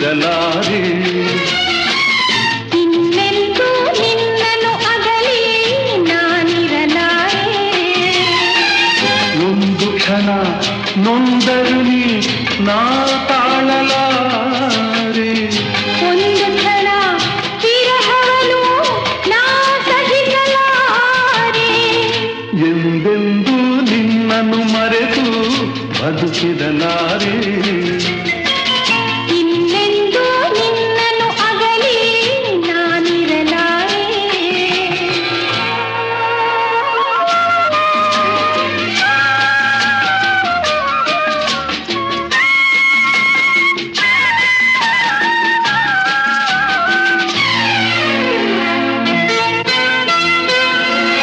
ಬದುಕಿರಲಾರೆ. ಇನ್ನೆಂದೂ ನಿನ್ನನ್ನು ಅಗಲಿ ನಾನಿರಲಾರೆ. ಒಂದು ಕ್ಷಣ ನೊಂದರು ನೀ ನಾ ತಾಳಲಾರೆ. ಒಂದು ಕ್ಷಣ ವಿರಹವನು ನಾ ಸಹಿಸಲಾರೆ. ಎಂದೆಂದೂ ನಿನ್ನನ್ನು ಮರೆತು ಬದುಕಿರಲಾರೆ.